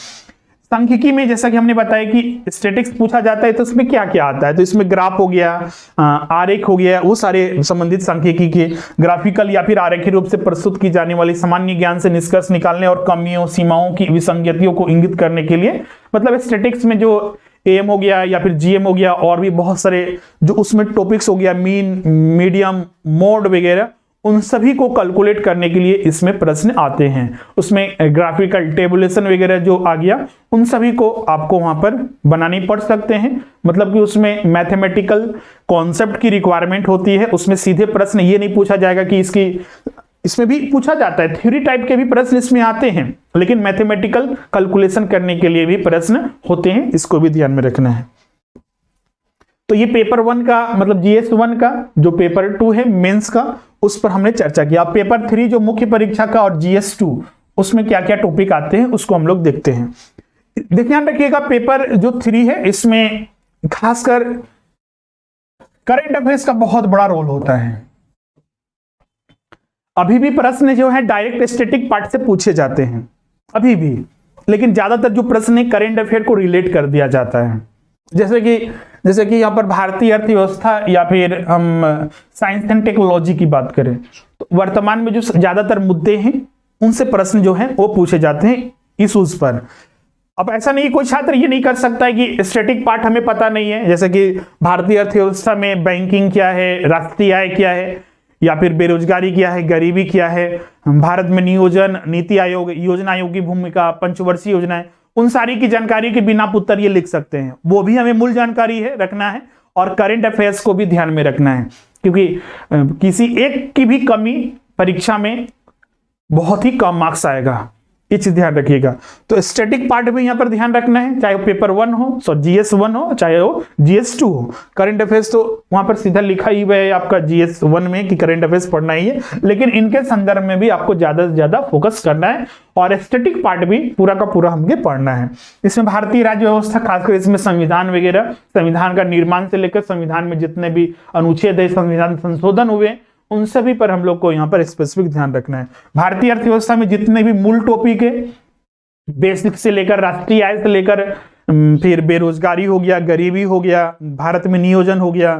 सांख्यिकी में जैसा कि हमने बताया कि स्टैटिक्स पूछा जाता है, तो इसमें क्या क्या आता है, तो इसमें ग्राफ हो गया, आरेख हो गया, वो सारे संबंधित सांख्यिकी के ग्राफिकल या फिर आरेखीय रूप से प्रस्तुत की जाने वाली सामान्य ज्ञान से निष्कर्ष निकालने और कमियों सीमाओं की विसंगतियों को इंगित करने के लिए, मतलब स्टैटिक्स में जो एम हो गया या फिर जीएम हो गया और भी बहुत सारे जो उसमें टॉपिक्स हो गया, मीन, मीडियम, मोड वगैरह, उन सभी को कैलकुलेट करने के लिए इसमें प्रश्न आते हैं। उसमें ग्राफिकल टेबुलेशन वगैरह जो आ गया, उन सभी को आपको वहां पर बनानी पड़ सकते हैं। मतलब कि उसमें मैथमेटिकल कॉन्सेप्ट की रिक्वायरमेंट होती है। उसमें सीधे प्रश्न ये नहीं पूछा जाएगा कि इसमें भी पूछा जाता है, थ्योरी टाइप के भी प्रश्न इसमें आते हैं, लेकिन मैथमेटिकल कैलकुलेशन करने के लिए भी प्रश्न होते हैं, इसको भी ध्यान में रखना है। तो ये पेपर 1 का मतलब GS 1 का, जो पेपर 2 है मेंस का, उस पर हमने चर्चा किया। अब पेपर 3 जो मुख्य परीक्षा का और GS 2, उसमें क्या क्या टॉपिक आते हैं उसको हम लोग देखते हैं। ध्यान रखिएगा पेपर जो 3 है इसमें खासकर करंट अफेयर्स का बहुत बड़ा रोल होता है। अभी भी प्रश्न जो है डायरेक्ट स्टैटिक पार्ट से पूछे जाते हैं अभी भी, लेकिन ज्यादातर जो प्रश्न है करंट अफेयर को रिलेट कर दिया जाता है। जैसे कि यहाँ पर भारतीय अर्थव्यवस्था या फिर हम साइंस एंड टेक्नोलॉजी की बात करें, तो वर्तमान में जो ज्यादातर मुद्दे हैं उनसे प्रश्न जो है वो पूछे जाते हैं इश्यूज पर। अब ऐसा नहीं, कोई छात्र ये नहीं कर सकता है कि स्टैटिक पार्ट हमें पता नहीं है, जैसे कि भारतीय अर्थव्यवस्था में बैंकिंग क्या है, राष्ट्रीय आय क्या है, या फिर बेरोजगारी क्या है, गरीबी क्या है, भारत में नियोजन, नीति आयोग, योजना आयोग की भूमिका, पंचवर्षीय योजनाएं, उन सारी की जानकारी के बिना उत्तर ये लिख सकते हैं। वो भी हमें मूल जानकारी है रखना है, और करंट अफेयर्स को भी ध्यान में रखना है, क्योंकि किसी एक की भी कमी परीक्षा में बहुत ही कम मार्क्स आएगा, ये चीज ध्यान रखिएगा। तो स्टैटिक पार्ट भी यहाँ पर ध्यान रखना है, चाहे वो पेपर 1 हो, GS 1 हो, चाहे वो GS 2 हो। करंट अफेयर्स तो वहां पर सीधा लिखा ही है आपका GS 1 में कि करंट अफेयर्स पढ़ना ही है, लेकिन इनके संदर्भ में भी आपको ज्यादा से ज्यादा फोकस करना है, और स्टैटिक पार्ट भी पूरा का पूरा हमें पढ़ना है। इसमें भारतीय राज्य व्यवस्था, खासकर इसमें संविधान वगैरह, संविधान का निर्माण से लेकर संविधान में जितने भी अनुच्छेद है, संविधान संशोधन हुए, उन सभी पर हम लोग को यहाँ पर स्पेसिफिक ध्यान रखना है। भारतीय अर्थव्यवस्था में जितने भी मूल टॉपिक है, बेसिक से लेकर राष्ट्रीय आय से लेकर फिर बेरोजगारी हो गया, गरीबी हो गया, भारत में नियोजन हो गया,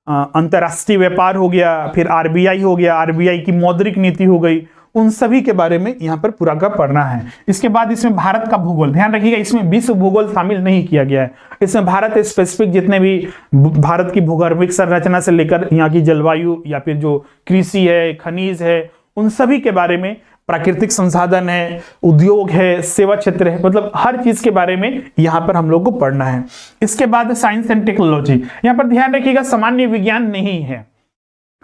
अंतरराष्ट्रीय व्यापार हो गया, फिर RBI हो गया, RBI की मौद्रिक नीति हो गई, उन सभी के बारे में यहाँ पर पूरा का पढ़ना है। इसके बाद इसमें भारत का भूगोल, ध्यान रखिएगा इसमें विश्व भूगोल शामिल नहीं किया गया है। इसमें भारत स्पेसिफिक जितने भी भारत की भूगर्भिक संरचना से लेकर यहाँ की जलवायु या फिर जो कृषि है, खनिज है, उन सभी के बारे में प्राकृतिक संसाधन है, उद्योग है, सेवा क्षेत्र है, मतलब हर चीज के बारे में यहाँ पर हम लोग को पढ़ना है। इसके बाद साइंस एंड टेक्नोलॉजी, यहाँ पर ध्यान रखिएगा सामान्य विज्ञान नहीं है,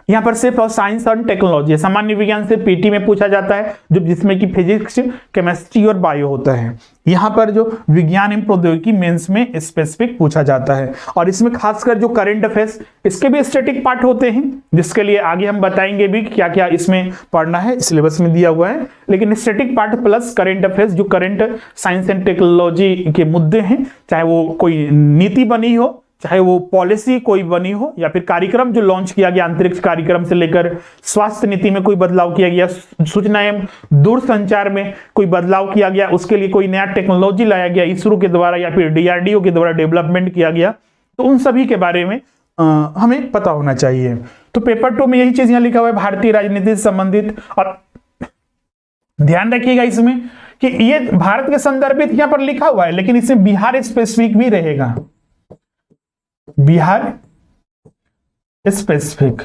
यहाँ पर सिर्फ और साइंस और टेक्नोलॉजी। सामान्य विज्ञान से पीटी में पूछा जाता है, जो जिसमें कि फिजिक्स, केमिस्ट्री और बायो होता है। यहाँ पर जो विज्ञान एवं प्रौद्योगिकी मेंस में स्पेसिफिक पूछा जाता है, और इसमें खासकर जो करंट अफेयर्स, इसके भी स्टैटिक पार्ट होते हैं, जिसके लिए आगे हम बताएंगे भी क्या क्या इसमें पढ़ना है, सिलेबस में दिया हुआ है। लेकिन static part plus current affairs, जो करंट साइंस एंड टेक्नोलॉजी के मुद्दे हैं, चाहे वो कोई नीति बनी हो, चाहे वो पॉलिसी कोई बनी हो, या फिर कार्यक्रम जो लॉन्च किया गया, अंतरिक्ष कार्यक्रम से लेकर स्वास्थ्य नीति में कोई बदलाव किया गया, सूचना एवं दूरसंचार में कोई बदलाव किया गया, उसके लिए कोई नया टेक्नोलॉजी लाया गया इसरो के द्वारा या फिर डीआरडीओ के द्वारा डेवलपमेंट किया गया, तो उन सभी के बारे में हमें पता होना चाहिए। तो पेपर 2 में यही चीज यहाँ लिखा हुआ है, भारतीय राजनीति से संबंधित। और ध्यान रखिएगा इसमें कि ये भारत के संदर्भित यहाँ पर लिखा हुआ है, लेकिन इसमें बिहार स्पेसिफिक भी रहेगा, बिहार स्पेसिफिक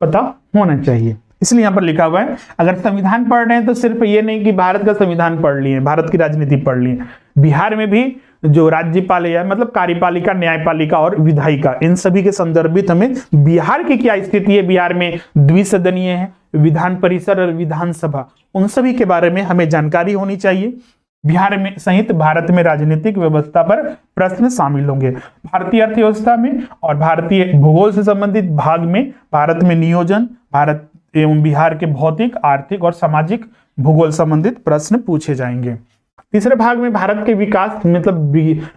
पता होना चाहिए, इसलिए यहां पर लिखा हुआ है। अगर संविधान पढ़ रहे हैं तो सिर्फ ये नहीं कि भारत का संविधान पढ़ लिए, भारत की राजनीति पढ़ लिए, बिहार में भी जो राज्यपाल है, मतलब कार्यपालिका, न्यायपालिका और विधायिका, इन सभी के संदर्भित हमें बिहार की क्या स्थिति है, बिहार में द्विसदनीय है, विधान परिषद और विधानसभा, उन सभी के बारे में हमें जानकारी होनी चाहिए। बिहार में सहित भारत में राजनीतिक व्यवस्था पर प्रश्न शामिल होंगे। भारतीय अर्थव्यवस्था में और भारतीय भूगोल से संबंधित भाग में भारत में नियोजन, भारत एवं बिहार के भौतिक, आर्थिक और सामाजिक भूगोल संबंधित प्रश्न पूछे जाएंगे। तीसरे भाग में भारत के विकास, मतलब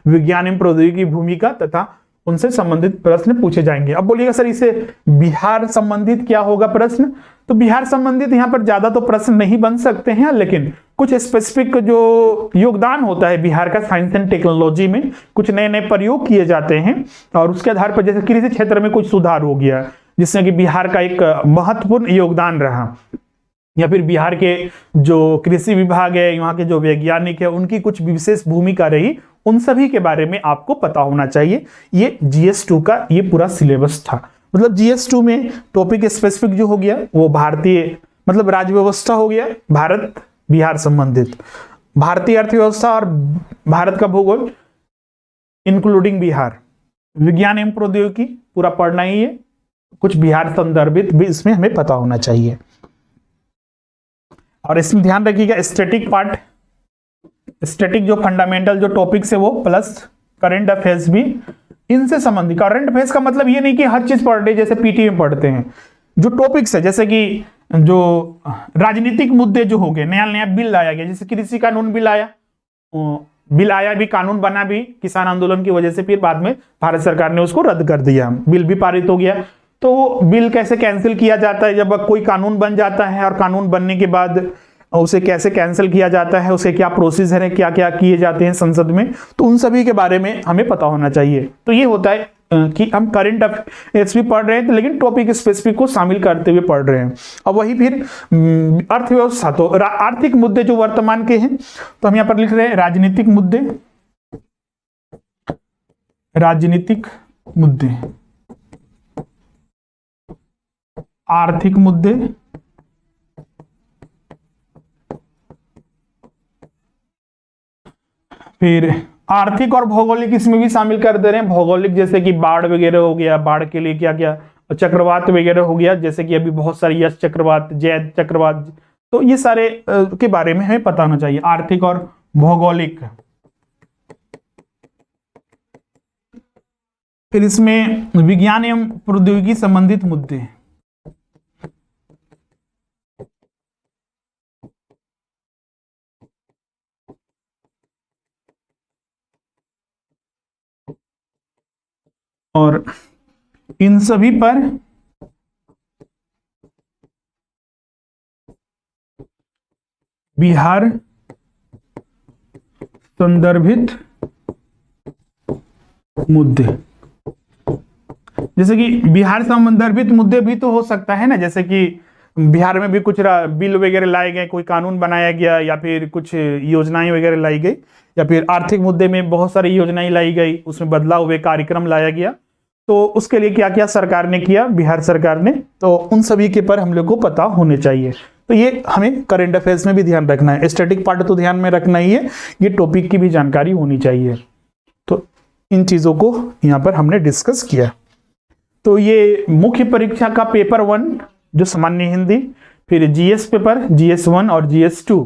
विज्ञान एवं प्रौद्योगिकी की भूमिका तथा उनसे संबंधित प्रश्न पूछे जाएंगे। अब बोलिएगा सर इसे बिहार संबंधित क्या होगा प्रश्न, तो बिहार संबंधित यहाँ पर ज्यादा तो प्रश्न नहीं बन सकते हैं, लेकिन कुछ स्पेसिफिक जो योगदान होता है बिहार का साइंस एंड टेक्नोलॉजी में, कुछ नए नए प्रयोग किए जाते हैं, और उसके आधार पर जैसे कृषि क्षेत्र में कुछ सुधार हो गया, जिससे कि बिहार का एक महत्वपूर्ण योगदान रहा, या फिर बिहार के जो कृषि विभाग है, यहाँ के जो वैज्ञानिक है, उनकी कुछ विशेष भूमिका रही, उन सभी के बारे में आपको पता होना चाहिए। ये GS2 का ये पूरा सिलेबस था। मतलब GS2 में टॉपिक स्पेसिफिक जो हो गया वो भारतीय, मतलब राज्य व्यवस्था हो गया, भारत बिहार संबंधित, भारतीय अर्थव्यवस्था और भारत का भूगोल इंक्लूडिंग बिहार, विज्ञान एवं प्रौद्योगिकी पूरा पढ़ना ही है, कुछ बिहार संदर्भित भी इसमें हमें पता होना चाहिए। और इसमें ध्यान रखिएगा स्टैटिक पार्ट, स्टैटिक जो फंडामेंटल जो टॉपिक्स है वो, प्लस करंट अफेयर्स भी इनसे संबंधित। करंट अफेयर्स का मतलब ये नहीं कि हर चीज पढ़ रहे जैसे पीटी में पढ़ते हैं, जो टॉपिक्स है, जैसे कि जो राजनीतिक मुद्दे जो हो गए, नया नया बिल लाया गया, जैसे कृषि कानून बिल आया, भी कानून बना भी किसान आंदोलन की वजह से, फिर बाद में भारत सरकार ने उसको रद्द कर दिया, बिल भी पारित हो गया। तो वो बिल कैसे कैंसिल किया जाता है, जब कोई कानून बन जाता है और कानून बनने के बाद उसे कैसे कैंसिल किया जाता है, उसके क्या प्रोसीजर है, क्या क्या किए जाते हैं संसद में, तो उन सभी के बारे में हमें पता होना चाहिए। तो ये होता है कि हम करंट अफेयर्स भी पढ़ रहे हैं, लेकिन टॉपिक स्पेसिफिक को शामिल करते हुए पढ़ रहे हैं। अब वही फिर अर्थव्यवस्था, तो आर्थिक मुद्दे जो वर्तमान के हैं, तो हम यहाँ पर लिख रहे हैं राजनीतिक मुद्दे, राजनीतिक मुद्दे, आर्थिक मुद्दे, फिर आर्थिक और भौगोलिक इसमें भी शामिल कर दे रहे हैं। भौगोलिक जैसे कि बाढ़ वगैरह हो गया, बाढ़ के लिए क्या क्या, चक्रवात वगैरह हो गया, जैसे कि अभी बहुत सारे यश चक्रवात, जैद चक्रवात, तो ये सारे के बारे में हमें पता होना चाहिए, आर्थिक और भौगोलिक। फिर इसमें विज्ञान एवं प्रौद्योगिकी संबंधित मुद्दे, और इन सभी पर बिहार संदर्भित मुद्दे, जैसे कि बिहार संदर्भित मुद्दे भी तो हो सकता है ना, जैसे कि बिहार में भी कुछ बिल वगैरह लाए गए, कोई कानून बनाया गया, या फिर कुछ योजनाएं वगैरह लाई गई, या फिर आर्थिक मुद्दे में बहुत सारी योजनाएं लाई गई, उसमें बदलाव हुए, कार्यक्रम लाया गया, तो उसके लिए क्या क्या सरकार ने किया, बिहार सरकार ने, तो उन सभी के पर हम लोग को पता होने चाहिए। तो ये हमें करंट अफेयर्स में भी ध्यान रखना है, स्टैटिक पार्ट तो ध्यान में रखना ही है, ये टॉपिक की भी जानकारी होनी चाहिए। तो इन चीजों को यहाँ पर हमने डिस्कस किया। तो ये मुख्य परीक्षा का पेपर 1 जो सामान्य हिंदी, फिर जीएस पेपर, जीएस 1 और जीएस 2,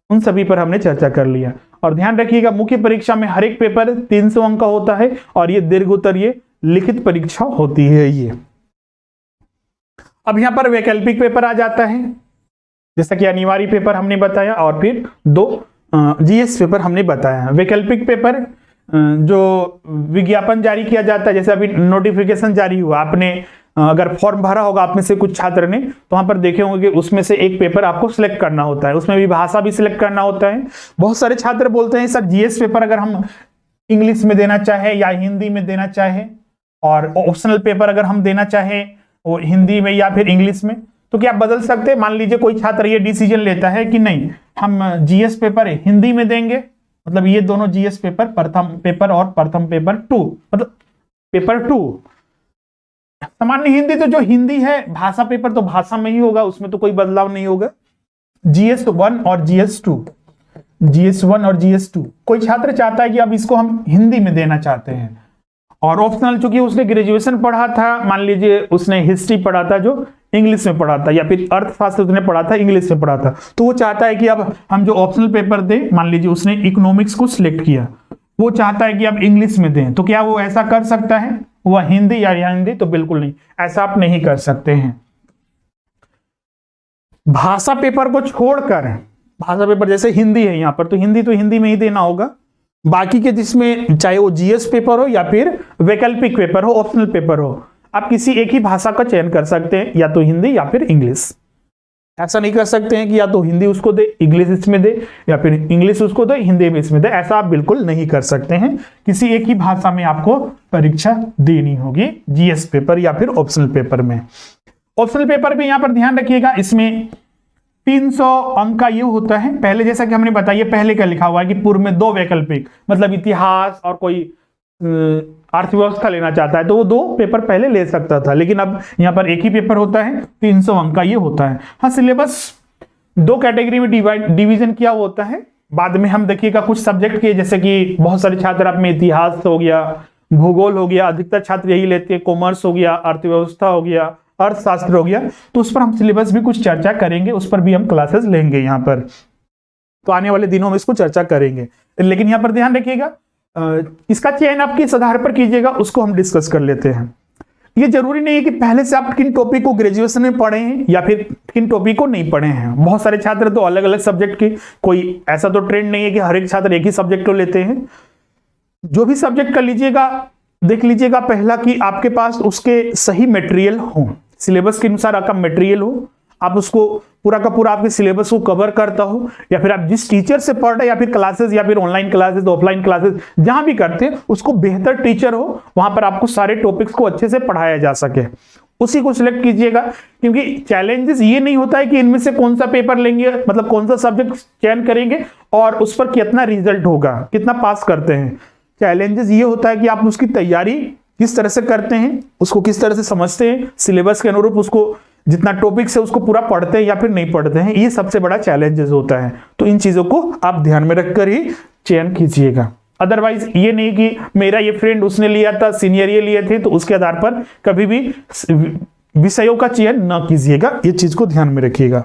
उन सभी पर हमने चर्चा कर लिया। और ध्यान रखिएगा मुख्य परीक्षा में हर एक पेपर 300 अंक का होता है और ये दीर्घोत्तरीय लिखित परीक्षा होती है ये। अब यहां पर वैकल्पिक पेपर आ जाता है, जैसा कि अनिवार्य पेपर हमने बताया और फिर 2 जीएस पेपर हमने बताया। वैकल्पिक पेपर जो विज्ञापन जारी किया जाता है, जैसे अभी नोटिफिकेशन जारी हुआ, आपने अगर फॉर्म भरा होगा आप में से कुछ छात्र ने, तो वहां पर देखे होंगे कि उसमें से एक पेपर आपको सिलेक्ट करना होता है, उसमें भी भाषा भी सिलेक्ट करना होता है। बहुत सारे छात्र बोलते हैं सर जीएस पेपर अगर हम इंग्लिश में देना चाहे या हिंदी में देना चाहे, और ऑप्शनल पेपर अगर हम देना चाहे वो हिंदी में या फिर इंग्लिश में, तो क्या बदल सकते हैं? मान लीजिए कोई छात्र ये डिसीजन लेता है कि नहीं हम जीएस पेपर हिंदी में देंगे, मतलब ये दोनों जीएस पेपर, प्रथम पेपर और प्रथम पेपर 2, मतलब पेपर 2। सामान्य हिंदी तो जो हिंदी है, भाषा पेपर तो भाषा में ही होगा, उसमें तो कोई बदलाव नहीं होगा। जीएस 1 और जीएस 2, जीएस 1 और जीएस 2, कोई छात्र चाहता है कि अब इसको हम हिंदी में देना चाहते हैं, और ऑप्शनल चूंकि उसने ग्रेजुएशन पढ़ा था, मान लीजिए उसने हिस्ट्री पढ़ा था जो इंग्लिश में पढ़ा था, या फिर अर्थशास्त्र उसने पढ़ा था इंग्लिश में पढ़ा था, तो वो चाहता है कि अब हम जो ऑप्शनल पेपर दें, मान लीजिए उसने इकोनॉमिक्स को सिलेक्ट किया, वो चाहता है कि अब इंग्लिश में दें, तो क्या वो ऐसा कर सकता है? वह हिंदी या हिंदी? तो बिल्कुल नहीं, ऐसा आप नहीं कर सकते हैं। भाषा पेपर को छोड़कर, भाषा पेपर जैसे हिंदी है यहां पर, तो हिंदी में ही देना होगा। बाकी के जिसमें चाहे वो जीएस पेपर हो या फिर वैकल्पिक पेपर हो, ऑप्शनल पेपर हो, आप किसी एक ही भाषा का चयन कर सकते हैं, या तो हिंदी या फिर इंग्लिश। ऐसा नहीं कर सकते हैं कि या तो हिंदी उसको दे इंग्लिश इसमें दे, या फिर इंग्लिश उसको दे हिंदी में इसमें दे, ऐसा आप बिल्कुल नहीं कर सकते हैं। किसी एक ही भाषा में आपको परीक्षा देनी होगी जीएस पेपर या फिर ऑप्शनल पेपर में। ऑप्शनल पेपर भी यहां पर ध्यान रखिएगा, इसमें 300 अंक का ये होता है। पहले जैसा कि हमने बताया, पहले का लिखा हुआ है कि पूर्व में 2 वैकल्पिक, मतलब इतिहास और कोई अर्थव्यवस्था लेना चाहता है तो वो 2 पेपर पहले ले सकता था, लेकिन अब यहाँ पर एक ही पेपर होता है, 300 अंक का ये होता है। हाँ, सिलेबस 2 कैटेगरी में डिवीजन किया होता है। बाद में हम देखिएगा कुछ सब्जेक्ट के, जैसे कि बहुत सारे छात्र आप में इतिहास हो गया, भूगोल हो गया, अधिकतर छात्र यही लेते हैं, कॉमर्स हो गया, अर्थव्यवस्था हो गया, अर्थशास्त्र हो गया, तो उस पर हम सिलेबस भी कुछ चर्चा करेंगे, उस पर भी हम क्लासेस लेंगे यहाँ पर, तो आने वाले दिनों में इसको चर्चा करेंगे। लेकिन यहाँ पर ध्यान रखिएगा इसका चयन आप किस आधार पर कीजिएगा उसको हम डिस्कस कर लेते हैं। ये जरूरी नहीं है कि पहले से आप किन टॉपिक को ग्रेजुएशन में पढ़े हैं या फिर किन टॉपिक को नहीं पढ़े हैं। बहुत सारे छात्र तो अलग अलग सब्जेक्ट के, कोई ऐसा तो ट्रेंड नहीं है कि हर एक छात्र एक ही सब्जेक्ट को लेते हैं। जो भी सब्जेक्ट कर लीजिएगा, देख लीजिएगा पहला कि आपके पास उसके सही मटेरियल हो, सिलेबस के अनुसार आपका मटेरियल हो, आप उसको पूरा का पूरा आपके सिलेबस को कवर करता हो, या फिर आप जिस टीचर से पढ़ रहे हैं या फिर क्लासेस या फिर ऑनलाइन क्लासेस ऑफलाइन क्लासेस जहां भी करते हैं उसको बेहतर टीचर हो, वहां पर आपको सारे टॉपिक्स को अच्छे से पढ़ाया जा सके, उसी को सिलेक्ट कीजिएगा। क्योंकि चैलेंजेस ये नहीं होता है कि इनमें से कौन सा पेपर लेंगे, मतलब कौन सा सब्जेक्ट चयन करेंगे और उस पर कितना रिजल्ट होगा, कितना पास करते हैं। चैलेंजेस ये होता है कि आप उसकी तैयारी किस तरह से करते हैं, उसको किस तरह से समझते हैं, सिलेबस के अनुरूप उसको जितना टॉपिक से उसको पूरा पढ़ते हैं या फिर नहीं पढ़ते हैं, ये सबसे बड़ा चैलेंजेस होता है। तो इन चीजों को आप ध्यान में रखकर ही चयन कीजिएगा। अदरवाइज ये नहीं कि मेरा ये फ्रेंड उसने लिया था, सीनियर ये लिए थे, तो उसके आधार पर कभी भी विषयों का चयन न कीजिएगा, ये चीज को ध्यान में रखिएगा।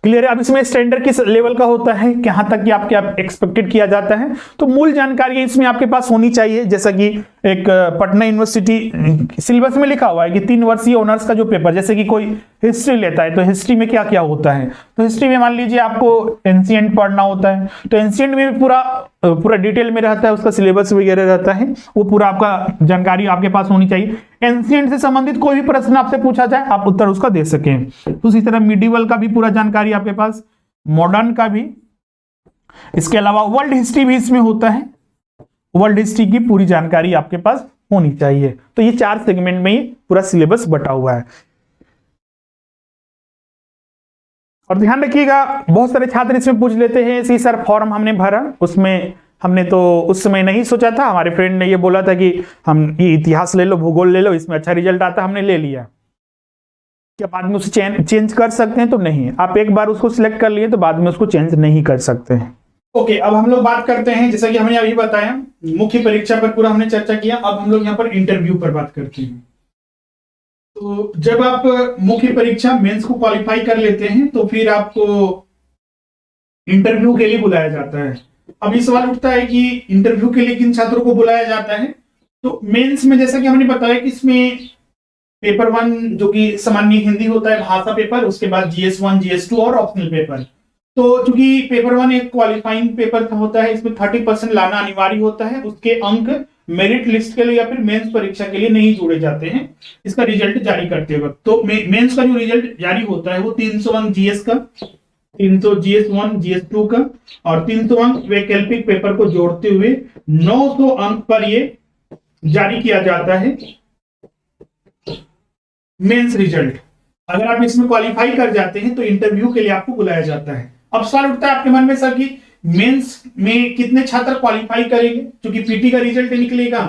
क्लियर है? अब इसमें स्टैंडर्ड किस लेवल का होता है, कहां तक कि आपके एक्सपेक्टेड किया जाता है, तो मूल जानकारी इसमें आपके पास होनी चाहिए। जैसा कि एक पटना यूनिवर्सिटी सिलेबस में लिखा हुआ है कि 3 वर्षीय ऑनर्स का जो पेपर, जैसे कि कोई हिस्ट्री लेता है तो हिस्ट्री में क्या क्या होता है, तो हिस्ट्री में मान लीजिए आपको एंशिएंट पढ़ना होता है, तो एंशिएंट में भी पूरा डिटेल में रहता है, उसका सिलेबस वगैरह रहता है, वो पूरा आपका जानकारी आपके पास होनी चाहिए। एंशिएंट से संबंधित कोई भी प्रश्न आपसे पूछा जाए आप उत्तर उसका दे सकें। तो उसी तरह मिडिवल का भी पूरा जानकारी आपके पास, मॉडर्न का भी, इसके अलावा वर्ल्ड हिस्ट्री भी इसमें होता है, वर्ल्ड हिस्ट्री की पूरी जानकारी आपके पास होनी चाहिए। तो ये 4 सेगमेंट में ही पूरा सिलेबस बटा हुआ है। और ध्यान रखिएगा बहुत सारे छात्र इसमें पूछ लेते हैं, सर फॉर्म हमने भरा, उसमें हमने तो उस समय नहीं सोचा था, हमारे फ्रेंड ने ये बोला था कि हम ये इतिहास ले लो, भूगोल ले लो, इसमें अच्छा रिजल्ट आता, हमने ले लिया। क्या बाद में उसे चेंज कर सकते हैं? तो नहीं, आप एक बार उसको सिलेक्ट कर लिए तो बाद में उसको चेंज नहीं कर सकते हैं। ओके, अब हम लोग बात करते हैं, जैसा कि हमने अभी बताया मुख्य परीक्षा पर पूरा हमने चर्चा किया, अब हम लोग यहाँ पर इंटरव्यू पर बात करते हैं। तो जब आप मुख्य परीक्षा मेंस को क्वालिफाई कर लेते हैं तो फिर आपको इंटरव्यू के लिए बुलाया जाता है। अब ये सवाल उठता है कि इंटरव्यू के लिए किन छात्रों को बुलाया जाता है। तो मेंस में जैसा कि हमने बताया कि इसमें पेपर 1 जो कि सामान्य हिंदी होता है, भाषा पेपर, उसके बाद GS1 GS2 और ऑप्शनल पेपर। तो चूंकि पेपर 1 एक क्वालिफाइंग पेपर होता है, इसमें 30% लाना अनिवार्य होता है, उसके अंक मेरिट लिस्ट के लिए या फिर मेंस परीक्षा के लिए नहीं जोड़े जाते हैं इसका रिजल्ट जारी करते वक्त। तो मेंस का जो रिजल्ट जारी होता है वो 300 अंक GS का, 300 GS1 GS2 का और 300 अंक वैकल्पिक पेपर को जोड़ते हुए 900 अंक पर ये जारी किया जाता है मेंस रिजल्ट। अगर आप इसमें क्वालिफाई कर जाते हैं तो इंटरव्यू के लिए आपको बुलाया जाता है। अब सवाल उठता है आपके मन में सर कि मेंस में कितने छात्र क्वालिफाई करेंगे, क्योंकि पीटी का रिजल्ट निकलेगा,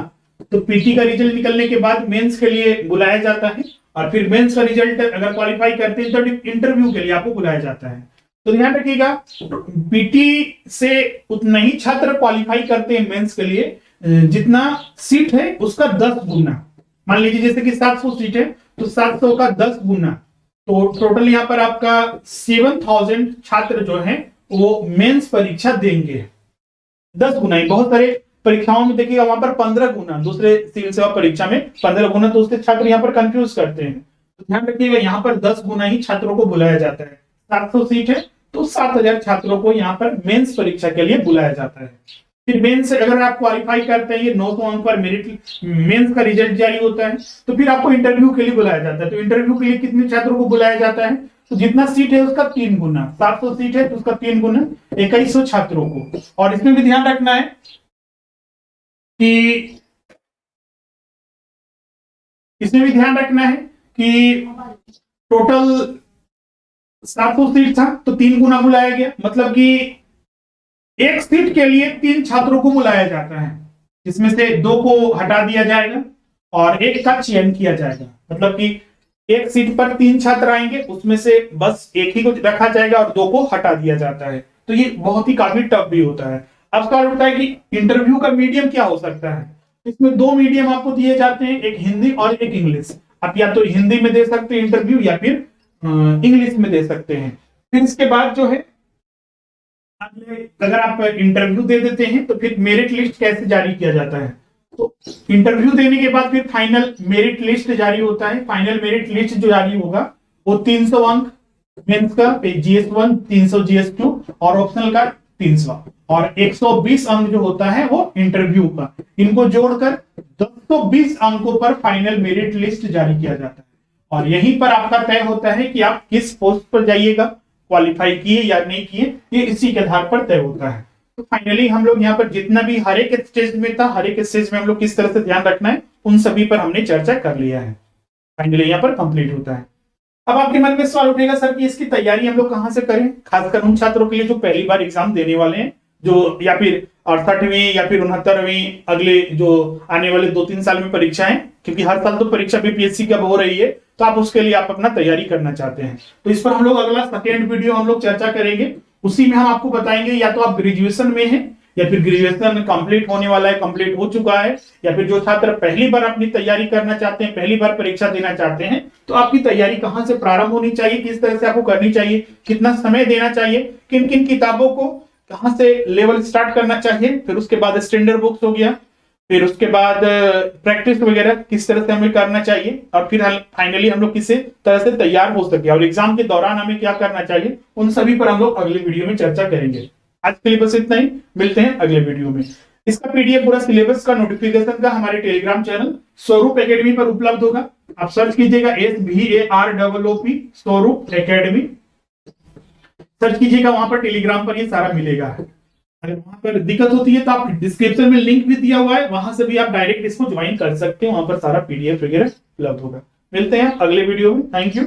तो पीटी का रिजल्ट निकलने के बाद मेंस के लिए बुलाया जाता है और फिर मेंस का रिजल्ट अगर क्वालिफाई करते हैं तो इंटरव्यू के लिए आपको बुलाया जाता है। तो ध्यान रखिएगा, पीटी से उतना ही छात्र क्वालिफाई करते हैं मेंस के लिए जितना सीट है उसका 10 गुना। मान लीजिए जैसे कि 700 सीट है तो 700 का 10 गुना, तो टोटल यहाँ पर आपका 7000 छात्र जो हैं वो मेंस परीक्षा देंगे। 10 गुना ही, बहुत सारे परीक्षाओं में देखिएगा वहां पर 15 गुना, दूसरे सिविल सेवा परीक्षा में 15 गुना, तो उसके छात्र यहाँ पर कंफ्यूज करते हैं। तो ध्यान रखिएगा यहाँ पर 10 गुना ही छात्रों को बुलाया जाता है। 700 सीट है तो 7000 छात्रों को यहाँ पर मेंस परीक्षा के लिए बुलाया जाता है। फिर मेंस अगर आप क्वालिफाई करते हैं, ये 900 अंक पर मेरिट मेंस का रिजल्ट जारी होता है, तो फिर आपको इंटरव्यू के लिए बुलाया जाता है। तो इंटरव्यू के लिए कितने छात्रों को बुलाया जाता है? तो जितना सीट है उसका 3 गुना, 700 सीट है तो उसका 3 गुना 2100 छात्रों को। और इसमें भी ध्यान रखना है कि टोटल 700 सीट था तो 3 गुना बुलाया गया, मतलब कि एक सीट के लिए 3 छात्रों को बुलाया जाता है, जिसमें से 2 को हटा दिया जाएगा और 1 का चयन किया जाएगा। मतलब कि एक सीट पर 3 छात्र आएंगे, उसमें से बस 1 ही को रखा जाएगा और 2 को हटा दिया जाता है। तो ये बहुत ही काफी टफ भी होता है। अब सवाल उठता है कि इंटरव्यू का मीडियम क्या हो सकता है। इसमें 2 मीडियम आपको दिए जाते हैं, एक हिंदी और एक इंग्लिश। आप या तो हिंदी में दे सकते हैं इंटरव्यू या फिर इंग्लिश में दे सकते हैं। फिर इसके बाद जो है अगर आप इंटरव्यू दे देते हैं तो फिर मेरिट लिस्ट कैसे जारी किया जाता है। तो इंटरव्यू देने के बाद फिर फाइनल मेरिट लिस्ट जारी होता है। फाइनल मेरिट लिस्ट जो जारी होगा वो 300 अंक मेंस का GS1, 300 GS2 और ऑप्शनल का 300 और 120 अंक जो होता है वो इंटरव्यू का, इनको जोड़कर 220 अंकों पर फाइनल मेरिट लिस्ट जारी किया जाता है। और यहीं पर आपका तय होता है कि आप किस पोस्ट पर जाइएगा, क्वालिफाई किए या नहीं किए, ये इसी के आधार पर तय होता है। तो फाइनली हम लोग यहाँ पर जितना भी हर एक स्टेज में था, हर एक स्टेज में हम लोग किस तरह से ध्यान रखना है उन सभी पर हमने चर्चा कर लिया है। फाइनली यहाँ पर कंप्लीट होता है। अब आपके मन में सवाल उठेगा सर कि इसकी तैयारी हम लोग कहाँ से करें, खासकर उन छात्रों के लिए जो पहली बार एग्जाम देने वाले हैं, जो या फिर 68वीं या फिर 69वीं अगले जो आने वाले 2-3 साल में परीक्षा है, क्योंकि हर साल तो परीक्षा बीपीएससी की अब हो रही है, तो आप उसके लिए आप अपना तैयारी करना चाहते हैं। तो इस पर हम लोग अगला सेकेंड वीडियो हम लोग चर्चा करेंगे। उसी में हम आपको बताएंगे या तो आप ग्रेजुएशन में हैं या फिर ग्रेजुएशन कंप्लीट होने वाला है, कंप्लीट हो चुका है, या फिर जो छात्र पहली बार अपनी तैयारी करना चाहते हैं, पहली बार परीक्षा देना चाहते हैं, तो आपकी तैयारी कहां से प्रारंभ होनी चाहिए, किस तरह से आपको करनी चाहिए, कितना समय देना चाहिए, किन किन किताबों को कहां से लेवल स्टार्ट करना चाहिए, फिर उसके बाद स्टैंडर्ड बुक्स हो गया, फिर उसके बाद प्रैक्टिस वगैरह किस तरह से हमें करना चाहिए, और फिर फाइनली हम लोग किस तरह से तैयार हो सके और एग्जाम के दौरान हमें क्या करना चाहिए, उन सभी पर हम लोग अगले वीडियो में चर्चा करेंगे। आज के लिए बस इतना ही, मिलते हैं अगले वीडियो में। इसका पीडीएफ पूरा सिलेबस का नोटिफिकेशन का हमारे टेलीग्राम चैनल स्वरूप एकेडमी पर उपलब्ध होगा। आप सर्च कीजिएगा SVAROOP स्वरूप एकेडमी, सर्च कीजिएगा, वहां पर टेलीग्राम पर ये सारा मिलेगा। अगर वहां पर दिक्कत होती है तो आप डिस्क्रिप्शन में लिंक भी दिया हुआ है, वहां से भी आप डायरेक्ट इसको ज्वाइन कर सकते हैं, वहां पर सारा पीडीएफ वगैरह उपलब्ध होगा। मिलते हैं अगले वीडियो में, थैंक यू।